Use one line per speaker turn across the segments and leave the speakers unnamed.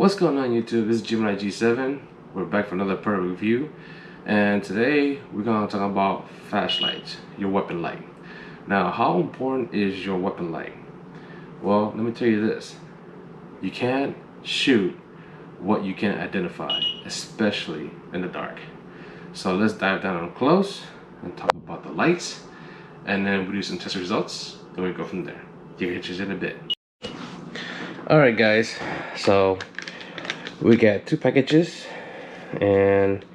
What's going on YouTube? This is Gemini G7. We're back for another product review, and today we're going to talk about flashlights, your weapon light. Now, how important is your weapon light? Well, let me tell you this. You can't shoot what you can't identify, especially in the dark. So let's dive down close and talk about the lights, and then we do some test results, and we go from there. You can catch you in a bit. Alright guys, so we got two packages, and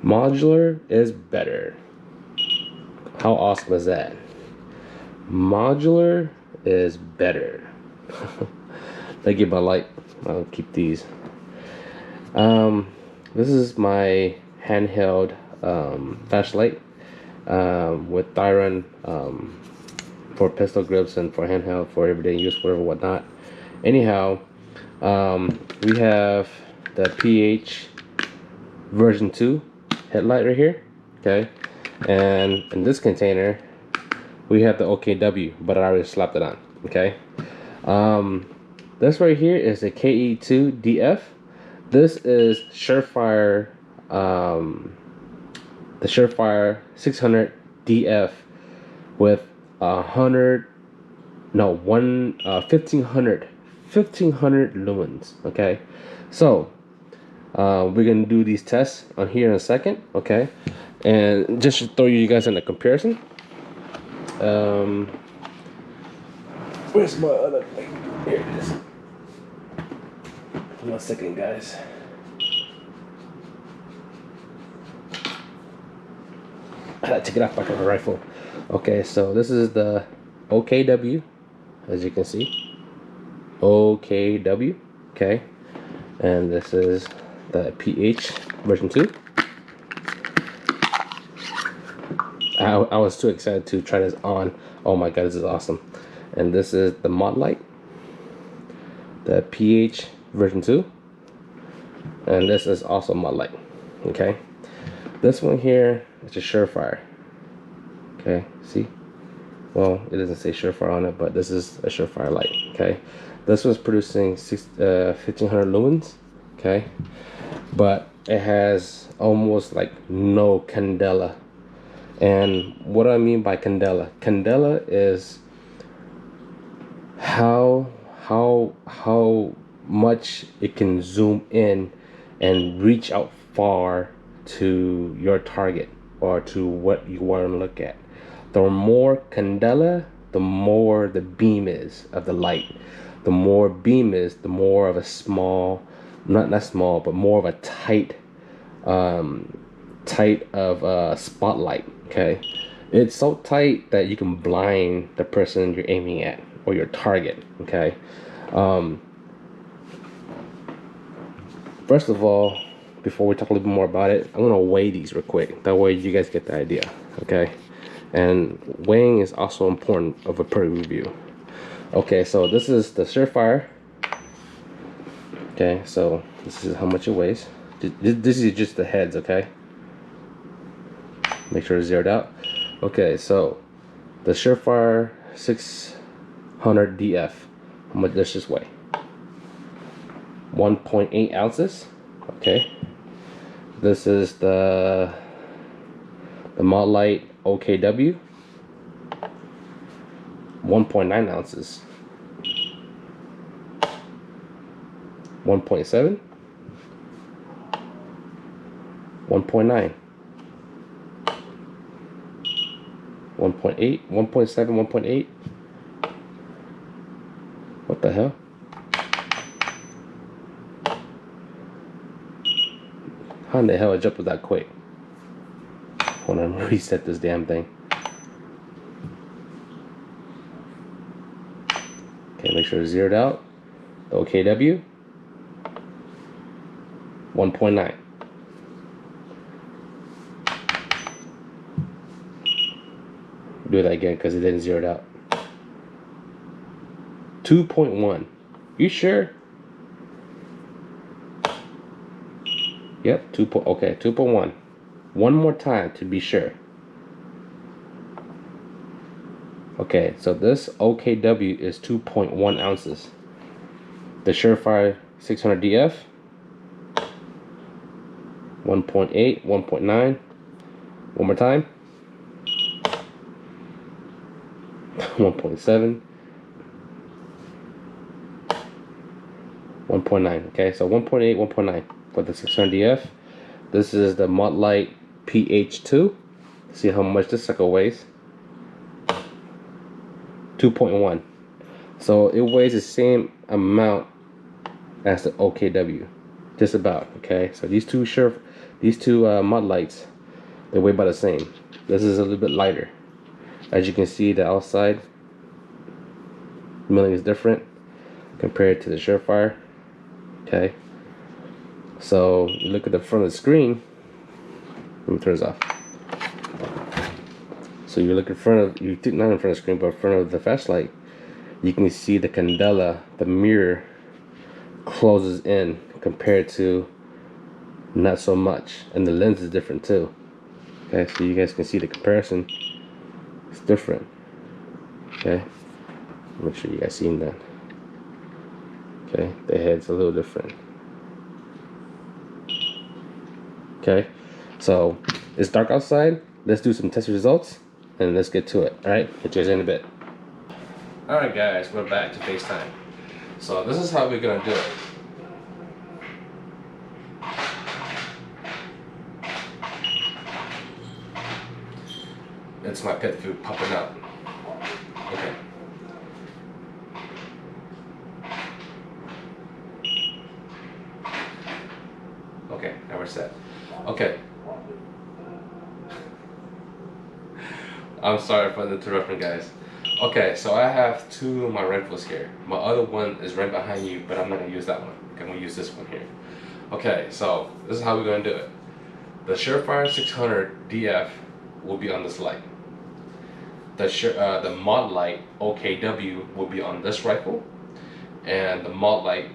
modular is better. How awesome is that? Modular is better. Thank you, my light. I'll keep these. This is my handheld flashlight with Thyron for pistol grips and for handheld for everyday use, whatever, whatnot. Anyhow, we have the PH version 2 headlight right here, okay, and in this container we have the OKW, but I already slapped it on, okay. This right here is a KE2DF. This is Surefire, the Surefire 600DF with 1500 lumens, okay. So we're gonna do these tests on here in a second, okay, and just to throw you guys in a comparison. Where's my other thing? Here it is. 1 second, guys. I gotta take it off back of the rifle. Okay, so this is the OKW, as you can see. OKW, okay, and this is the PH version 2. I was too excited to try this on. Oh my god, this is awesome. And this is the Modlite, the PH version 2, and this is also Modlite, okay. This one here is a Surefire, okay, see, well, it doesn't say Surefire on it, but this is a Surefire light, okay. This was producing 1500 lumens, okay, but it has almost like no candela. And what I mean by candela is how much it can zoom in and reach out far to your target or to what you want to look at. The more candela, the more the beam is of the light. The more beam is, the more of a small, not small, but more of a tight spotlight, okay. It's so tight that you can blind the person you're aiming at or your target, okay. First of all, before we talk a little bit more about it, I'm gonna weigh these real quick, that way you guys get the idea, okay. And weighing is also important of a product review. Okay, so this is the Surefire. Okay, so this is how much it weighs. This is just the heads, okay? Make sure it's zeroed out. Okay, so the Surefire 600DF. How much does this weigh? 1.8 ounces. Okay. This is the Modlite OKW. 1.9 ounces. 1.7. 1.9. 1.8. 1.7. 1.8. What the hell? How in the hell it jumped that quick? Hold on, reset this damn thing. Okay, make sure it's zeroed out. The OKW, 1.9. Do that again because it didn't zero it out. 2.1. You sure? Yep, 2. Okay, 2.1. One more time to be sure. Okay, so this OKW is 2.1 ounces. The Surefire 600DF, 1.8, 1.9. One more time. 1.7, 1.9. Okay, so 1.8, 1.9 for the 600DF. This is the Modlite PH2. See how much this sucker weighs. 2.1. So it weighs the same amount as the OKW, just about. Okay, so these two Modlites, they weigh about the same. This is a little bit lighter. As you can see, the outside milling is different compared to the Surefire. Okay, so you look at the front of the screen. Let me turn this off. So you look in front of, not in front of the screen, but in front of the flashlight. You can see the candela, the mirror, closes in compared to not so much, and the lens is different too. Okay, so you guys can see the comparison. It's different. Okay, make sure you guys seen that. Okay, the head's a little different. Okay, so it's dark outside. Let's do some test results and let's get to it. All right, get you guys in a bit. All right, guys, we're back to FaceTime. So this is how we're gonna do it. It's my pet food popping up. Okay. Okay, now we're set. Okay. I'm sorry for the interruption, guys. Okay, so I have two of my rifles here. My other one is right behind you, but I'm not gonna use that one. I'm gonna use this one here. Okay, so this is how we're gonna do it. The Surefire 600DF will be on this light. The Modlite OKW will be on this rifle, and the Modlite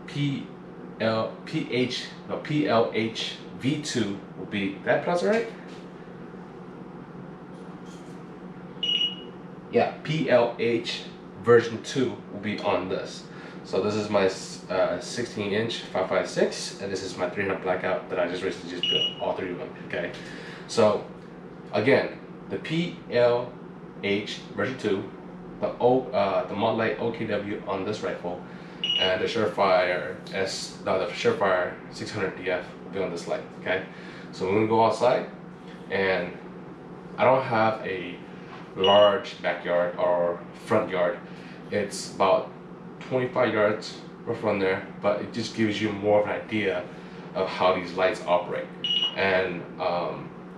PLHV2 will be, that pronounced right? Yeah, PLH version 2 will be on this. So this is my 16-inch 5.56, and this is my 300 blackout that I just recently just built, all three of them. Okay, so again, the PLH version 2, the Modlite OKW on this rifle, and the Surefire 600DF will be on this light. Okay, so we're gonna go outside, and I don't have a large backyard or front yard. It's about 25 yards from there, but it just gives you more of an idea of how these lights operate. And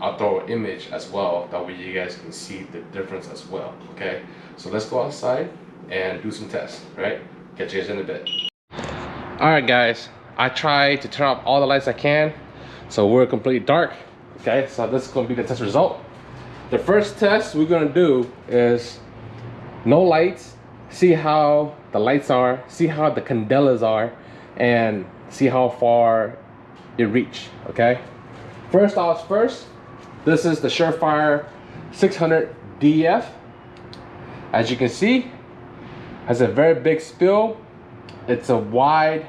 I'll throw an image as well, that way you guys can see the difference as well. Okay, so let's go outside and do some tests. Right, catch you guys in a bit. All right, guys, I tried to turn off all the lights I can, so we're completely dark. Okay, so this is going to be the test result. The first test we're gonna do is no lights, see how the lights are, see how the candelas are, and see how far it reach. Okay, first off first, this is the Surefire 600DF. As you can see, has a very big spill. It's a wide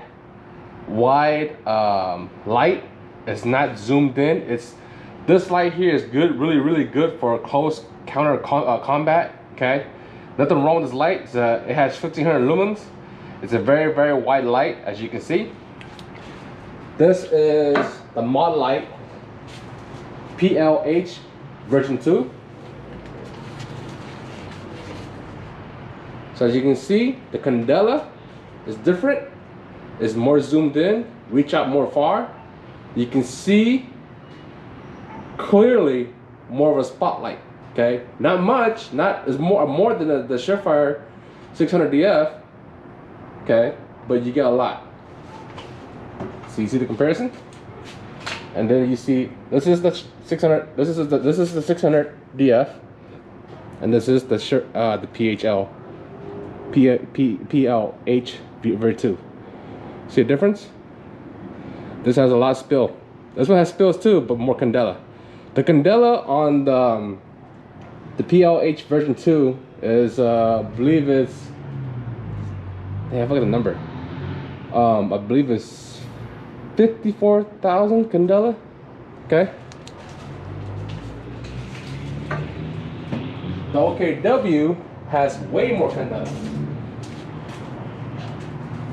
light. It's not zoomed in. This light here is good, really good for close counter combat. Okay, nothing wrong with this light. It has 1500 lumens. It's a very wide light, as you can see. This is the Modlite PLH version 2. So as you can see, the candela is different. It's more zoomed in, reach out more far. You can see clearly more of a spotlight. Okay, not much, not as more than the Surefire 600DF. Okay, but you get a lot. So you see the comparison, and then you see this is the 600. This is the 600DF, and this is the PLH V2. See the difference? This has a lot of spill. This one has spills too, but more candela. The candela on the PLH version 2 is I believe it's, I forgot the number. I believe it's 54,000 candela. Okay. The OKW has way more candela.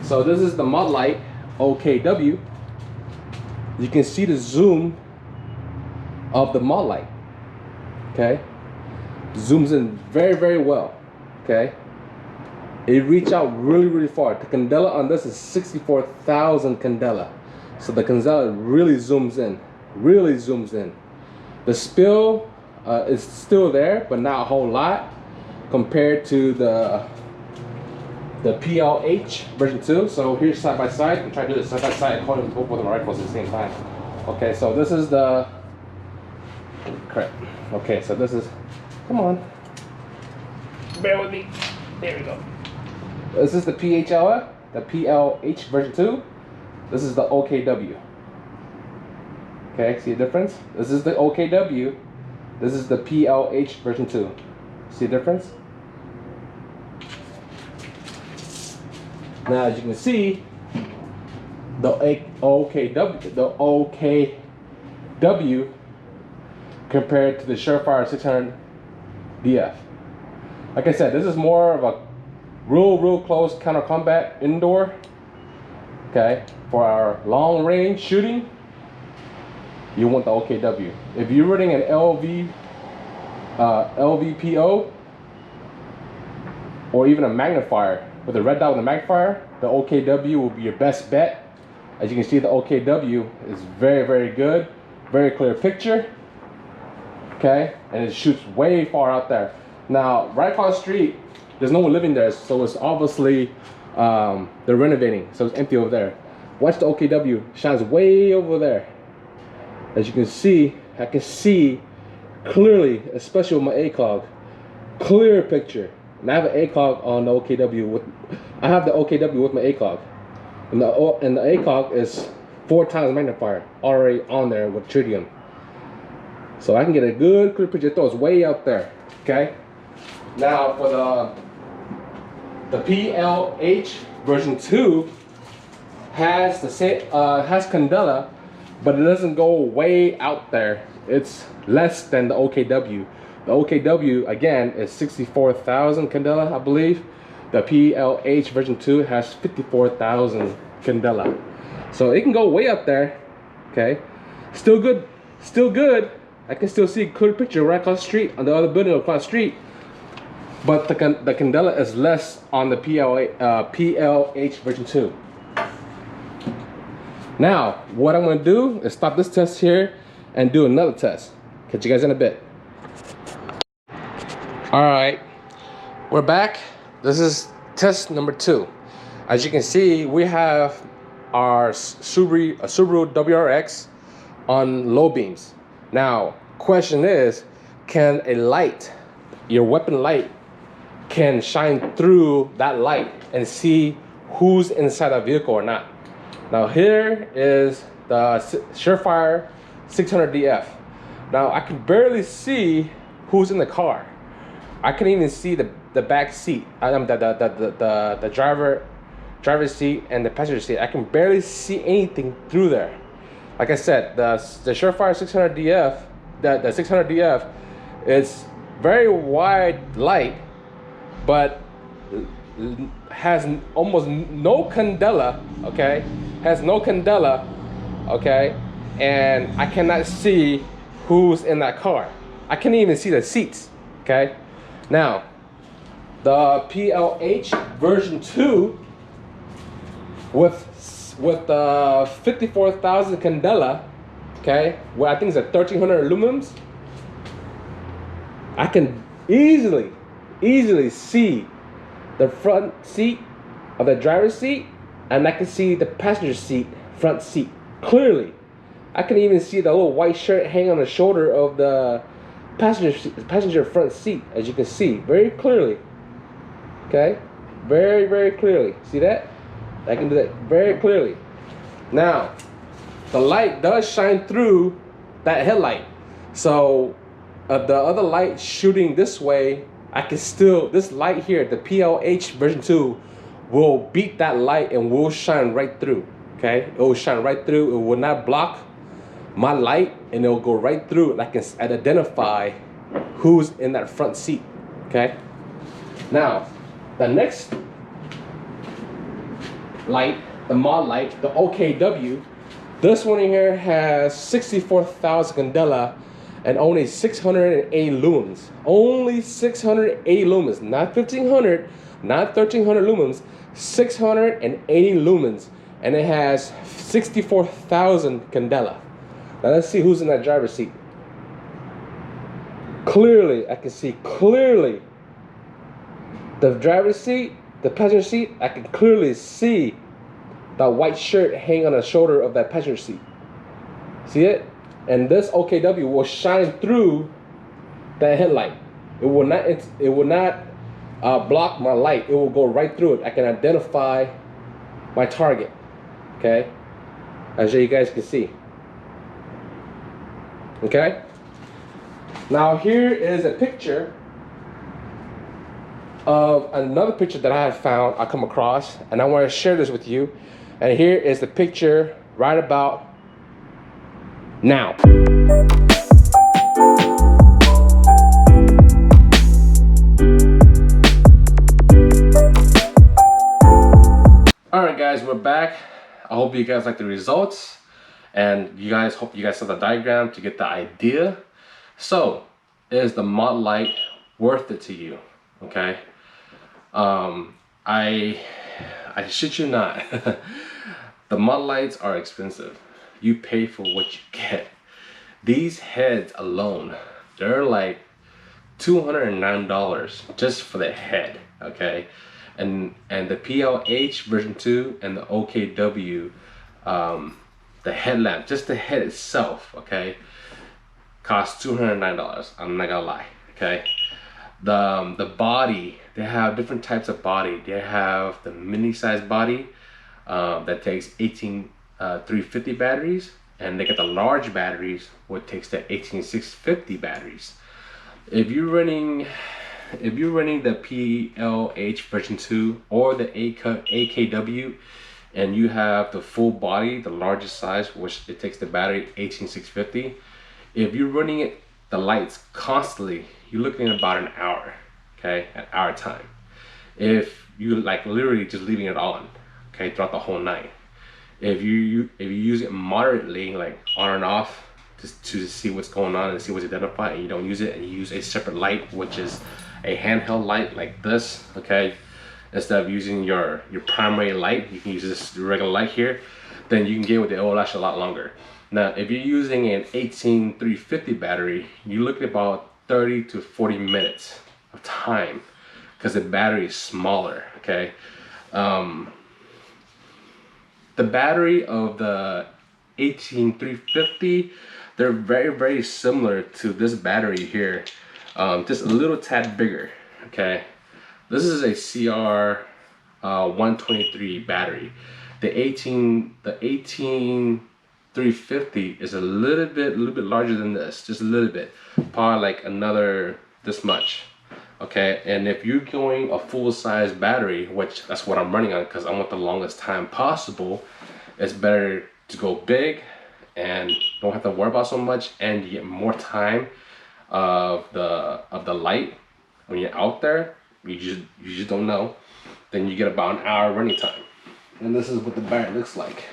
So this is the Modlite OKW. You can see the zoom of the Modlite. Okay. Zooms in very, very well. Okay. It reaches out really, really far. The candela on this is 64,000 candela. So the candela really zooms in. Really zooms in. The spill is still there, but not a whole lot compared to the PLH version 2. So here's side by side. I'm trying to do this side by side, holding both of the rifles at the same time. Okay, so this is the crap. Okay, so this is, come on, bear with me. There we go. This is the PLH version 2. This is the OKW. Okay, see the difference? This is the OKW. This is the PLH version 2. See the difference? Now, as you can see, the OKW compared to the Surefire 600DF. Like I said, this is more of a real close counter combat indoor. Okay, for our long range shooting, you want the OKW. If you're running an LVPO or even a magnifier with a red dot with a magnifier, the OKW will be your best bet. As you can see, the OKW is very good, very clear picture. Okay, and it shoots way far out there. Now, right across the street, there's no one living there, so it's obviously they're renovating, so it's empty over there. Watch the OKW, shines way over there. As you can see, I can see clearly, especially with my ACOG, clear picture. And I have an ACOG on the OKW I have the OKW with my ACOG, and the ACOG is 4 times magnifier already on there with tritium, so I can get a good clear picture. It throws way out there. Okay. Now for the PLH version 2 has the same has candela, but it doesn't go way out there. It's less than the OKW. The OKW again is 64,000 candela, I believe. The PLH version 2 has 54,000 candela. So it can go way up there. Okay. Still good. Still good. I can still see a clear picture right across the street on the other building across the street. But the candela is less on the PLH version 2. Now, what I'm going to do is stop this test here and do another test. Catch you guys in a bit. Alright, we're back. This is test number 2. As you can see, we have our Subaru WRX on low beams. Now, question is, can a light, your weapon light, can shine through that light and see who's inside a vehicle or not? Now here is the Surefire 600DF. Now I can barely see who's in the car. I can even see the back seat, the driver's seat and the passenger seat. I can barely see anything through there. Like I said, the Surefire 600DF, the 600DF, is very wide light, but has almost no candela. Okay, has no candela. Okay, and I cannot see who's in that car. I can't even see the seats. Okay, now the PLH version 2 with 54,000 candela, okay, where I think it's at 1300 lumens, I can easily see the front seat of the driver's seat, and I can see the passenger seat front seat clearly. I can even see the little white shirt hanging on the shoulder of the passenger front seat, as you can see very clearly. Okay, very clearly. See that? I can do that very clearly. Now, the light does shine through that headlight. So the other light shooting this way, I can still, this light here, the PLH version 2, will beat that light and will shine right through. Okay, it will shine right through. It will not block my light, and it will go right through, and I can identify who's in that front seat. Okay. Now, the next light, the Modlite, the OKW. This one here has 64,000 candela and only 680 lumens. Only 680 lumens, not 1500, not 1300 lumens, 680 lumens. And it has 64,000 candela. Now let's see who's in that driver's seat. Clearly, I can see clearly the driver's seat, the passenger seat. I can clearly see that white shirt hanging on the shoulder of that passenger seat. See it? And this OKW will shine through that headlight. It will not block my light. It will go right through it. I can identify my target. Okay, as you guys can see. Okay. Now here is a picture of another picture that I have found, I come across, and I want to share this with you. And here is the picture right about now. Alright guys, we're back. I hope you guys like the results, and hope you guys saw the diagram to get the idea. So, is the Modlite worth it to you? Okay. I shit you not. The Modlites are expensive. You pay for what you get. These heads alone, they're like $209 just for the head. Okay. And the PLHV2 and the OKW, the headlamp, just the head itself, okay, costs $209. I'm not gonna lie, okay. The body, they have different types of body. They have the mini size body that takes 350 batteries, and they get the large batteries, which takes the 18650 batteries. If you're running the PLHV2 or the AKW, and you have the full body, the largest size, which it takes the battery 18650, if you're running it, the lights constantly, you're looking at about an hour, okay, an hour time. If you like literally just leaving it on, okay, throughout the whole night. If you use it moderately, like on and off, just to see what's going on and see what's identified, and you don't use it, and you use a separate light, which is a handheld light like this, okay, instead of using your primary light, you can use this regular light here, then you can get with it. It will last a lot longer. Now, if you're using an 18350 battery, you look at about 30 to 40 minutes of time because the battery is smaller, okay. The battery of the 18350, they're very similar to this battery here, just a little tad bigger, okay. This is a CR 123 battery. The 18350 is a little bit larger than this, just a little bit, probably like another this much, okay. And if you're going a full-size battery, which that's what I'm running on because I want the longest time possible, it's better to go big and don't have to worry about so much, and you get more time of the light when you're out there. You just don't know. Then you get about an hour running time. And this is what the battery looks like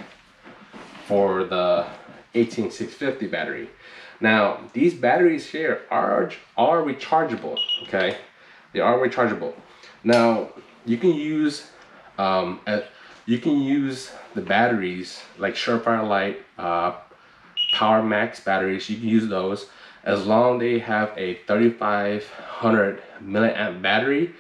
for the 18650 battery. Now, these batteries here are rechargeable, okay? They are rechargeable. Now, you can use the batteries like Surefire Lite, Power Max batteries. You can use those as long as they have a 3500 milliamp battery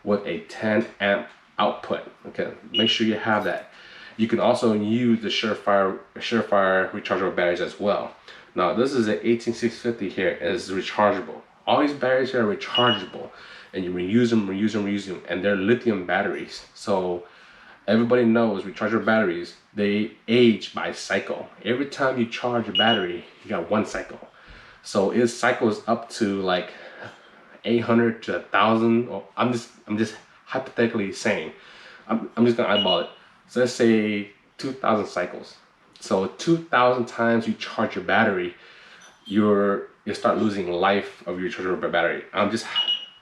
with a 10 amp output. Okay, make sure you have that. You can also use the Surefire rechargeable batteries as well. Now, this is an 18650 here, and it's rechargeable. All these batteries here are rechargeable, and you reuse them, and they're lithium batteries. So everybody knows rechargeable batteries, they age by cycle. Every time you charge a battery, you got one cycle. So it cycles up to like 800 to 1,000. Or I'm just hypothetically saying. I'm just gonna eyeball it. So let's say 2,000 cycles. So 2,000 times you charge your battery, you start losing life of your rechargeable battery. I'm just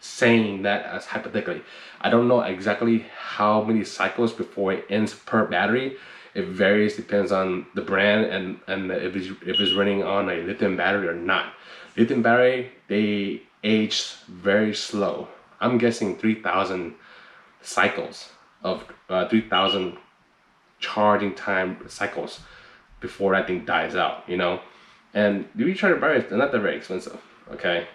saying that as hypothetically. I don't know exactly how many cycles before it ends per battery. It varies, depends on the brand and if it's running on a lithium battery or not. Lithium battery, they age very slow. I'm guessing 3,000 cycles of 3,000 charging time cycles before that thing dies out, you know. And the rechargeable batteries, they're not that very expensive, okay.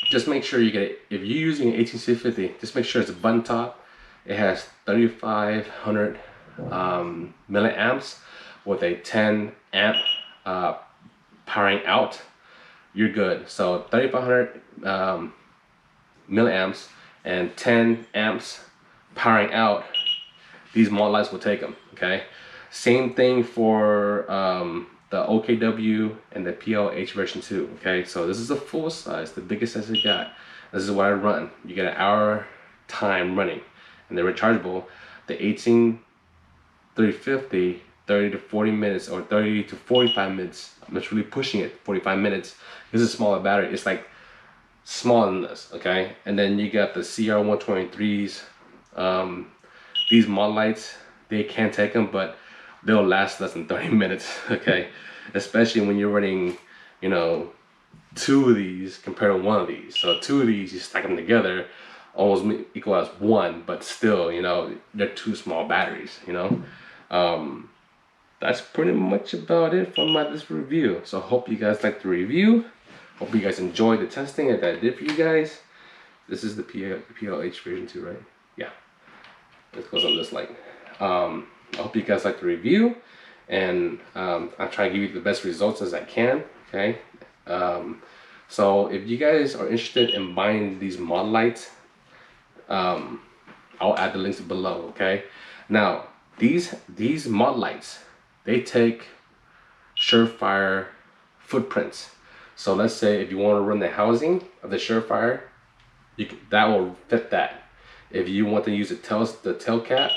Just make sure you get it. If you're using an 18650, just make sure it's a button top. It has 3,500 milliamps with a 10 amp powering out. You're good. So 3,500 milliamps and 10 amps powering out, these Modlites will take them, okay? Same thing for the OKW and the PLHV2, okay? So this is a full size, the biggest size I got. This is what I run. You get an hour time running. And they're rechargeable. The 18350, 30 to 40 minutes or 30 to 45 minutes. I'm just really pushing it, 45 minutes. This is a smaller battery. It's like smaller than this, okay? And then you got the CR123s. These Modlites, they can take them, but they'll last less than 30 minutes, okay? Especially when you're running, you know, 2 of these compared to 1 of these. So 2 of these, you stack them together, almost equal as 1, but still, you know, they're 2 small batteries, you know? That's pretty much about it for this review. So hope you guys liked the review. Hope you guys enjoyed the testing that I did for you guys. This is the PLHV2, right? Yeah. It goes on this light. I hope you guys like the review, and I'll try to give you the best results as I can, okay? So if you guys are interested in buying these Modlites, I'll add the links below, okay? Now, these Modlites, they take Surefire footprints. So let's say if you want to run the housing of the Surefire, that will fit that. If you want to use the tail cap,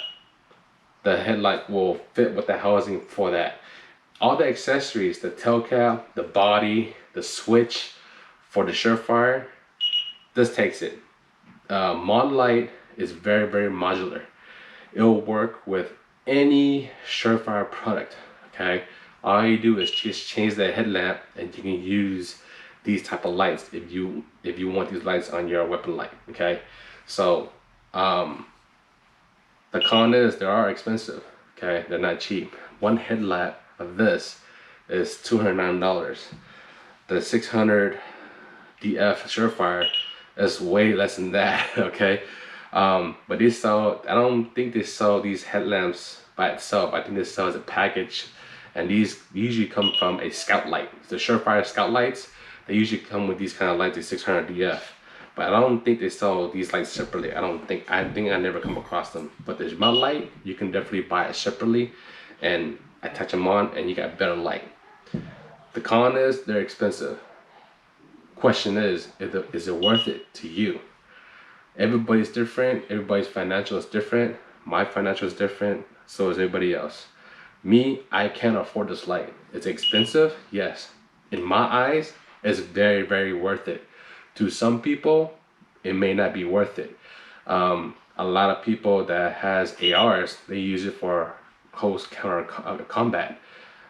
the headlight will fit with the housing for that. All the accessories, the tail cap, the body, the switch for the Surefire, this takes it. Modlite is very, very modular. It'll work with any Surefire product, okay? All you do is just change the headlamp and you can use these type of lights if you want these lights on your weapon light, okay? So the con is they are expensive, okay? They're not cheap. One headlamp of this is $209. The 600DF Surefire is way less than that, okay? But they sell, I don't think they sell these headlamps by itself. I think they sell as a package, and these usually come from a scout light. The Surefire scout lights, they usually come with these kind of lights, the 600DF. But I don't think they sell these lights separately. I think I never come across them. But the Modlite, you can definitely buy it separately and attach them on and you got better light. The con is they're expensive. Question is it worth it to you? Everybody's different, everybody's financial is different. My financial is different, so is everybody else. Me, I can't afford this light. It's expensive, yes. In my eyes, it's very, very worth it. To some people, it may not be worth it. A lot of people that has ARs, they use it for close counter combat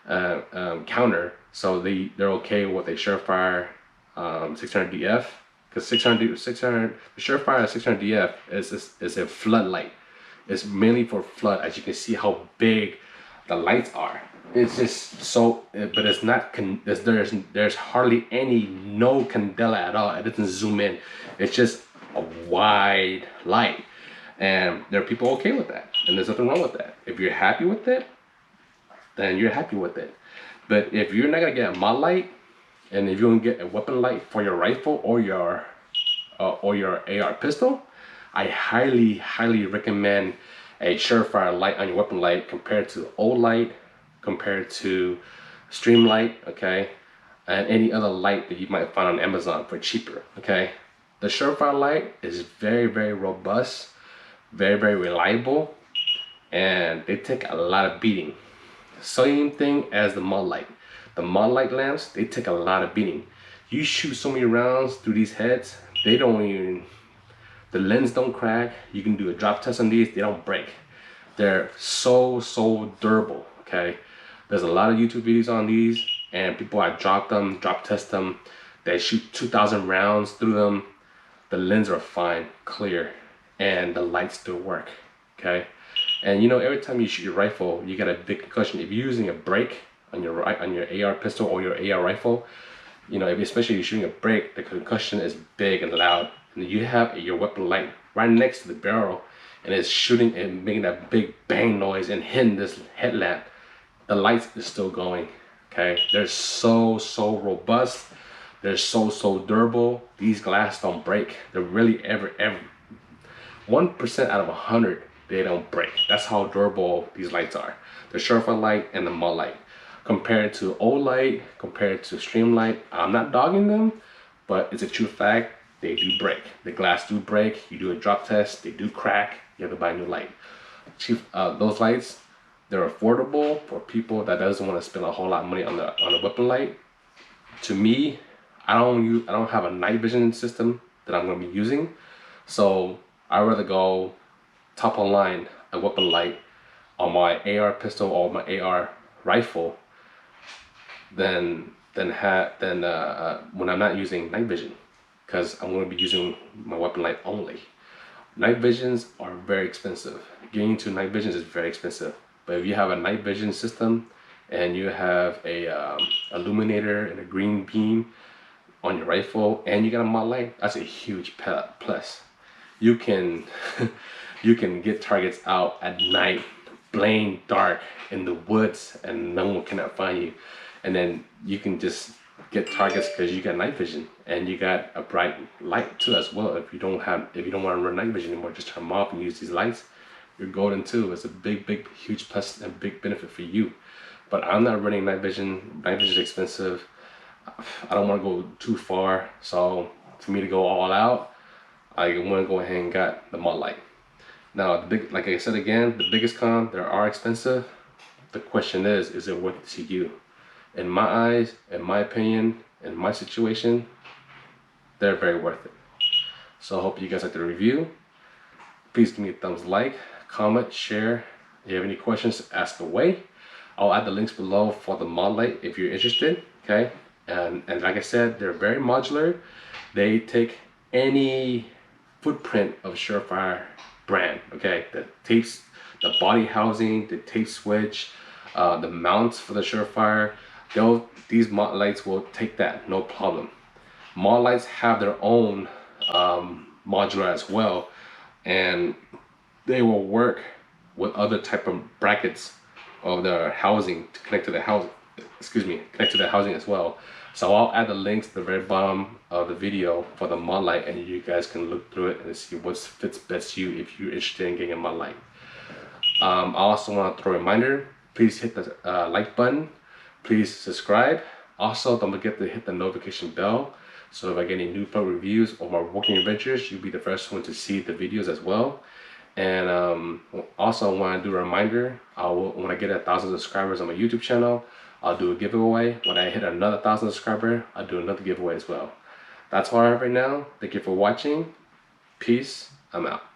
counter, so they're okay with a Surefire 600DF, because the Surefire 600DF is a floodlight. It's mainly for flood, as you can see how big the lights are. It's just so, but it's not, there's hardly no candela at all. It doesn't zoom in. It's just a wide light. And there are people okay with that. And there's nothing wrong with that. If you're happy with it, then you're happy with it. But if you're not gonna get a Modlite, and if you want to get a weapon light for your rifle or your AR pistol, I highly, highly recommend a Surefire light on your weapon light compared to Olight, compared to Streamlight, okay, and any other light that you might find on Amazon for cheaper, okay. The Surefire light is very, very robust, very, very reliable, and they take a lot of beating. Same thing as the Modlite. The Modlite lamps, they take a lot of beating. You shoot so many rounds through these heads, they don't even, the lens don't crack. You can do a drop test on these, they don't break. They're so durable, okay? There's a lot of YouTube videos on these, and people have dropped them, drop test them. They shoot 2,000 rounds through them. The lens are fine, clear, and the lights still work, okay? And you know, every time you shoot your rifle, you get a big concussion. If you're using a brake on your AR pistol or your AR rifle, you know, especially if you're shooting a brake, the concussion is big and loud. And you have your weapon light right next to the barrel, and it's shooting and making that big bang noise and hitting this headlamp. The lights is still going, okay? They're so robust. They're so durable. These glass don't break. They're really ever 1% out of 100 they don't break. That's how durable these lights are. The Surefire light and the Modlite. Compared to Olight, compared to Streamlight, I'm not dogging them, but it's a true fact. They do break. The glass do break. You do a drop test, they do crack. You have to buy a new light. Those lights, they're affordable for people that doesn't want to spend a whole lot of money on a weapon light. To me, I don't have a night vision system that I'm going to be using, so I'd rather go top of line a weapon light on my AR pistol or my AR rifle than when I'm not using night vision, because I'm going to be using my weapon light only. Night visions are very expensive. Getting into night visions is very expensive. But if you have a night vision system and you have a illuminator and a green beam on your rifle and you got a Modlite, that's a huge plus. You can you can get targets out at night, plain dark in the woods, and no one cannot find you. And then you can just get targets because you got night vision and you got a bright light too as well. If you don't want to run night vision anymore, just turn them off and use these lights. You're golden too. It's a big huge plus and big benefit for you. But I'm not running night vision. Night vision is expensive. I don't want to go too far, so for me to go all out, I want to go ahead and get the Modlite. Now, like I said again, the biggest con, they are expensive. The question is it worth it to you? In my eyes, in my opinion, in my situation, they're very worth it. So I hope you guys like the review. Please give me a thumbs like, comment, share. If you have any questions, ask away. I'll add the links below for the Modlite if you're interested, okay? And like I said, they're very modular. They take any footprint of Surefire brand, okay? The tapes, the body housing, the tape switch, the mounts for the Surefire, these Modlites will take that, no problem. Modlites have their own modular as well, and they will work with other type of brackets of the housing to connect to the housing. Connect to the housing as well. So I'll add the links to the very bottom of the video for the Modlite, and you guys can look through it and see what fits best you if you're interested in getting a Modlite. I also want to throw a reminder, please hit the like button, please subscribe. Also, don't forget to hit the notification bell, so if I get any new product reviews or my working adventures, you'll be the first one to see the videos as well. And also I want to do a reminder, when I get 1,000 subscribers on my YouTube channel, I'll do a giveaway. When I hit another 1,000 subscribers, I'll do another giveaway as well. That's all I have right now. Thank you for watching. Peace. I'm out.